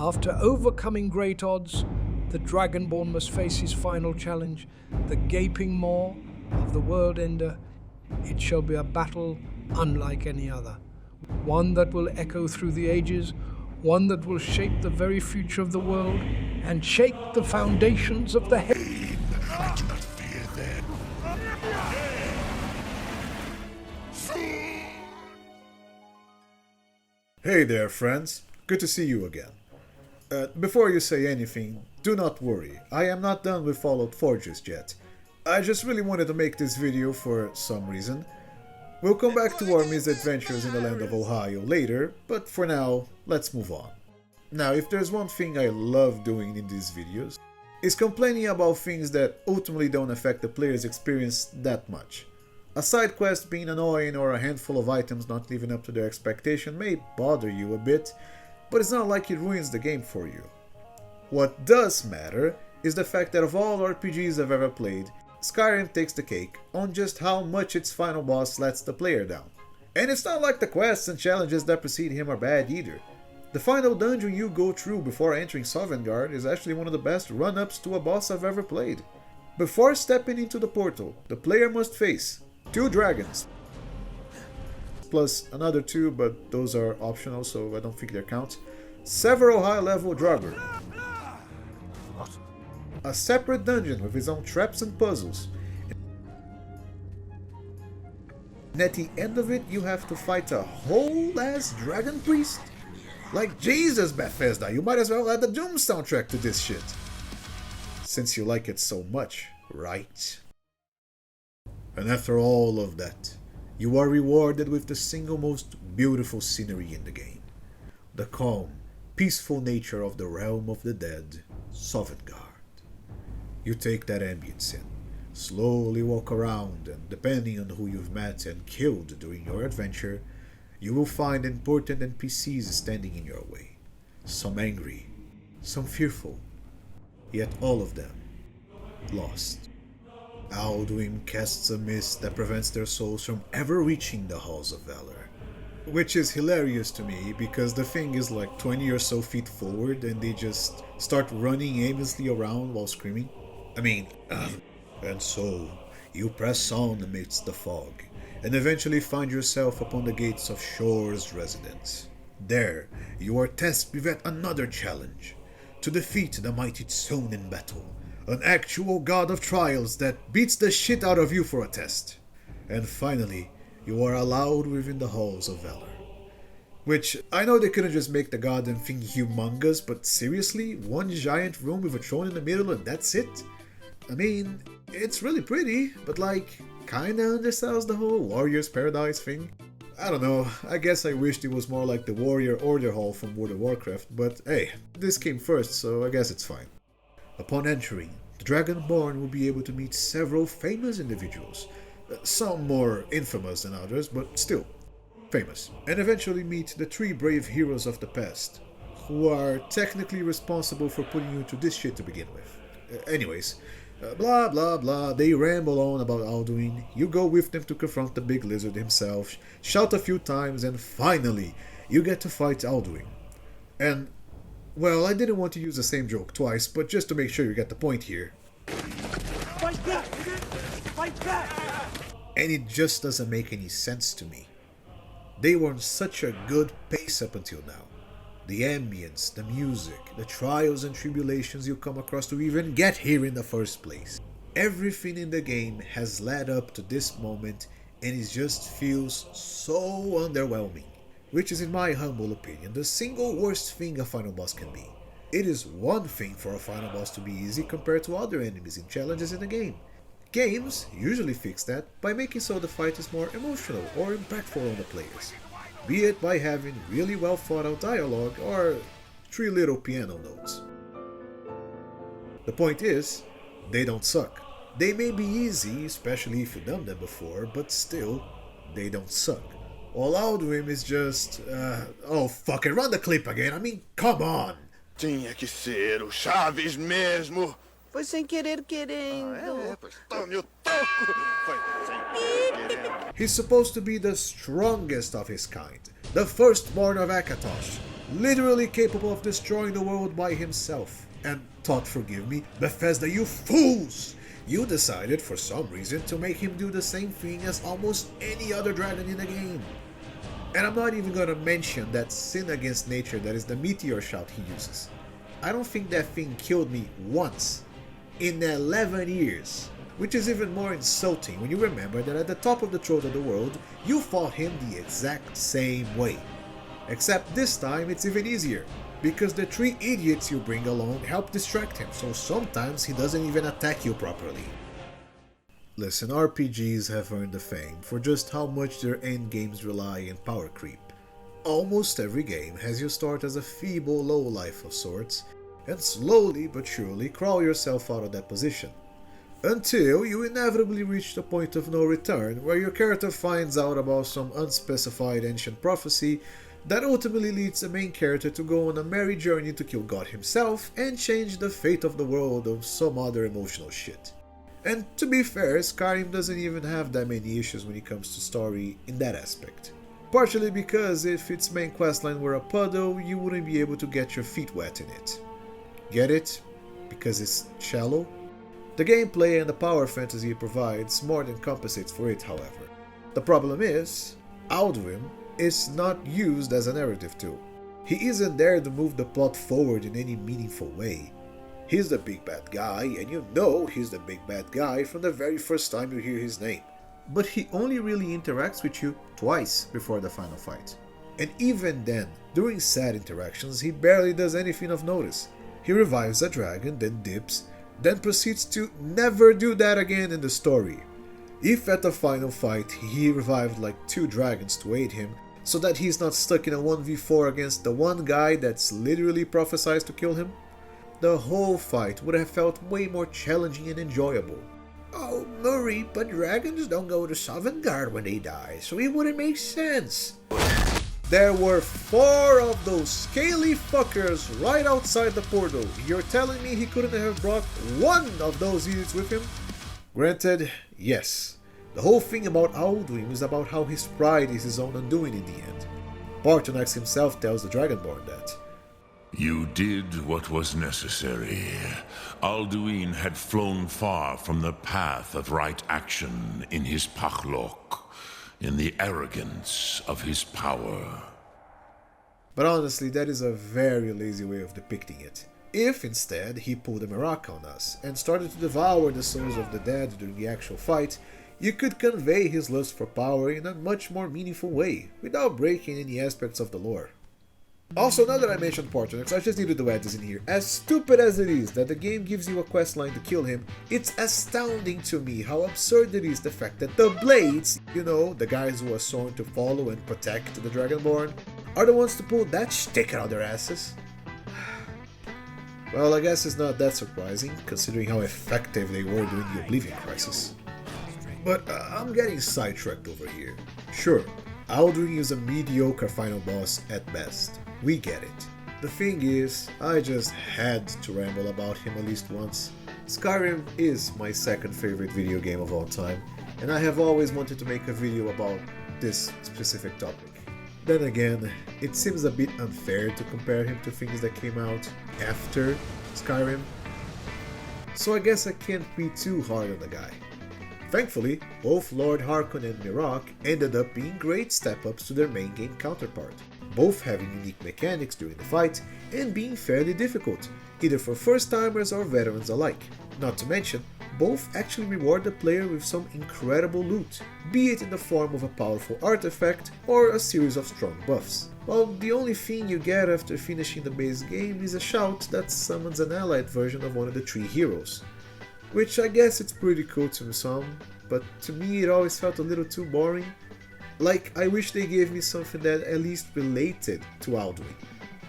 After overcoming great odds, the Dragonborn must face his final challenge, the gaping maw of the World Ender. It shall be a battle unlike any other, one that will echo through the ages, one that will shape the very future of the world and shake the foundations of the Bane, I do not fear them. Hey there, friends. Good to see you again. Before you say anything, do not worry. I am not done with Fallout 4 just yet. I just really wanted to make this video for some reason. We'll come back to our misadventures in the land of Ohio later, but for now, let's move on. Now, if there's one thing I love doing in these videos, is complaining about things that ultimately don't affect the player's experience that much. A side quest being annoying or a handful of items not living up to their expectation may bother you a bit, but it's not like it ruins the game for you. What does matter is the fact that of all RPGs I've ever played, Skyrim takes the cake on just how much its final boss lets the player down. And it's not like the quests and challenges that precede him are bad either. The final dungeon you go through before entering Sovngarde is actually one of the best run-ups to a boss I've ever played. Before stepping into the portal, the player must face 2 dragons, plus another 2, but those are optional, so I don't think they count, several high-level Draugr, a separate dungeon with its own traps and puzzles, and at the end of it you have to fight a whole-ass dragon priest? Like Jesus, Bethesda, you might as well add the Doom soundtrack to this shit. Since you like it so much, right? And after all of that, you are rewarded with the single most beautiful scenery in the game. The calm, peaceful nature of the realm of the dead, Sovngarde. You take that ambience in, slowly walk around, and depending on who you've met and killed during your adventure, you will find important NPCs standing in your way. Some angry, some fearful, yet all of them lost. Alduin casts a mist that prevents their souls from ever reaching the halls of valor. Which is hilarious to me, because the thing is like 20 or so feet forward and they just start running aimlessly around while screaming. And so, you press on amidst the fog, and eventually find yourself upon the gates of Shore's residence. There, you are tested with yet another challenge, to defeat the mighty Tsone in battle, an actual god of trials that beats the shit out of you for a test. And finally, you are allowed within the halls of valor. Which, I know they couldn't just make the goddamn thing humongous, but seriously? One giant room with a throne in the middle and that's it? I mean, it's really pretty, but like, kinda undersells the whole Warrior's Paradise thing. I don't know, I guess I wished it was more like the Warrior Order Hall from World of Warcraft, but hey, this came first, so I guess it's fine. Upon entering, the Dragonborn will be able to meet several famous individuals, some more infamous than others, but still famous, and eventually meet the 3 brave heroes of the past, who are technically responsible for putting you into this shit to begin with. Anyways, blah blah blah, they ramble on about Alduin, you go with them to confront the big lizard himself, shout a few times, and finally, you get to fight Alduin. And, well, I didn't want to use the same joke twice, but just to make sure you get the point here. Fight back! Fight back! And it just doesn't make any sense to me. They were on such a good pace up until now. The ambience, the music, the trials and tribulations you come across to even get here in the first place. Everything in the game has led up to this moment and it just feels so underwhelming. Which is, in my humble opinion, the single worst thing a final boss can be. It is one thing for a final boss to be easy compared to other enemies and challenges in the game. Games usually fix that by making so the fight is more emotional or impactful on the players, be it by having really well thought out dialogue or 3 little piano notes. The point is, they don't suck. They may be easy, especially if you've done them before, but still, they don't suck. All Alduin is just, oh fuck it, run the clip again, I mean, come on! Tinha que ser o Chaves mesmo. Foi sem querer querendo. Pois tome o toco. Foi sem querer querendo. He's supposed to be the strongest of his kind, the firstborn of Akatosh, literally capable of destroying the world by himself. And thought, forgive me, Bethesda, you fools! You decided for some reason to make him do the same thing as almost any other dragon in the game. And I'm not even gonna mention that sin against nature that is the meteor shout he uses. I don't think that thing killed me once in 11 years. Which is even more insulting when you remember that at the top of the throne of the world, you fought him the exact same way. Except this time it's even easier, because the 3 idiots you bring along help distract him, so sometimes he doesn't even attack you properly. Listen, RPGs have earned the fame for just how much their endgames rely on power creep. Almost every game has you start as a feeble lowlife of sorts, and slowly but surely crawl yourself out of that position. Until you inevitably reach the point of no return, where your character finds out about some unspecified ancient prophecy that ultimately leads the main character to go on a merry journey to kill God himself and change the fate of the world or some other emotional shit. And to be fair, Skyrim doesn't even have that many issues when it comes to story in that aspect. Partially because if its main questline were a puddle, you wouldn't be able to get your feet wet in it. Get it? Because it's shallow? The gameplay and the power fantasy it provides more than compensates for it, however. The problem is, Alduin is not used as a narrative tool. He isn't there to move the plot forward in any meaningful way. He's the big bad guy, and you know he's the big bad guy from the very first time you hear his name. But he only really interacts with you twice before the final fight. And even then, during said interactions, he barely does anything of notice. He revives a dragon, then dips, then proceeds to never do that again in the story. If at the final fight he revived like 2 dragons to aid him, so that he's not stuck in a 1v4 against the one guy that's literally prophesied to kill him, the whole fight would have felt way more challenging and enjoyable. Oh, Murray, but dragons don't go to Sovngarde when they die, so it wouldn't make sense. There were 4 of those scaly fuckers right outside the portal. You're telling me he couldn't have brought 1 of those idiots with him? Granted, yes. The whole thing about Alduin is about how his pride is his own undoing in the end. Partonax himself tells the Dragonborn that. You did what was necessary. Alduin had flown far from the path of right action in his pachlok, in the arrogance of his power. But honestly, that is a very lazy way of depicting it. If instead he pulled a miracle on us and started to devour the souls of the dead during the actual fight, you could convey his lust for power in a much more meaningful way, without breaking any aspects of the lore. Also, now that I mentioned Partonax, I just needed to add this in here. As stupid as it is that the game gives you a questline to kill him, it's astounding to me how absurd it is the fact that the Blades, you know, the guys who are sworn to follow and protect the Dragonborn, are the ones to pull that shtick out of their asses. Well, I guess it's not that surprising, considering how effective they were during the Oblivion Crisis. But I'm getting sidetracked over here. Sure, Alduin is a mediocre final boss at best. We get it. The thing is, I just had to ramble about him at least once. Skyrim is my second favorite video game of all time, and I have always wanted to make a video about this specific topic. Then again, it seems a bit unfair to compare him to things that came out after Skyrim, so I guess I can't be too hard on the guy. Thankfully, both Lord Harkon and Mirok ended up being great step-ups to their main game counterpart, both having unique mechanics during the fight and being fairly difficult, either for first-timers or veterans alike. Not to mention, both actually reward the player with some incredible loot, be it in the form of a powerful artifact or a series of strong buffs. While the only thing you get after finishing the base game is a shout that summons an allied version of one of the 3 heroes. Which I guess it's pretty cool to some, but to me it always felt a little too boring. Like, I wish they gave me something that at least related to Alduin,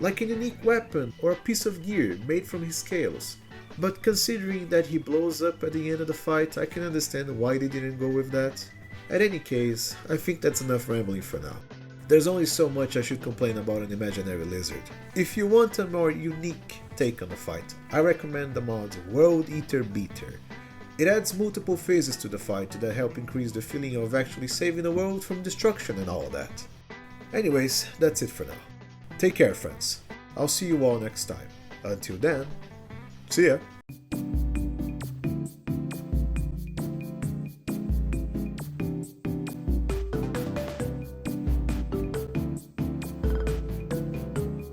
like a unique weapon or a piece of gear made from his scales. But considering that he blows up at the end of the fight, I can understand why they didn't go with that. At any case, I think that's enough rambling for now. There's only so much I should complain about an imaginary lizard. If you want a more unique take on the fight, I recommend the mod World Eater Beater. It adds multiple phases to the fight that help increase the feeling of actually saving the world from destruction and all that. Anyways, that's it for now. Take care, friends. I'll see you all next time. Until then, see ya!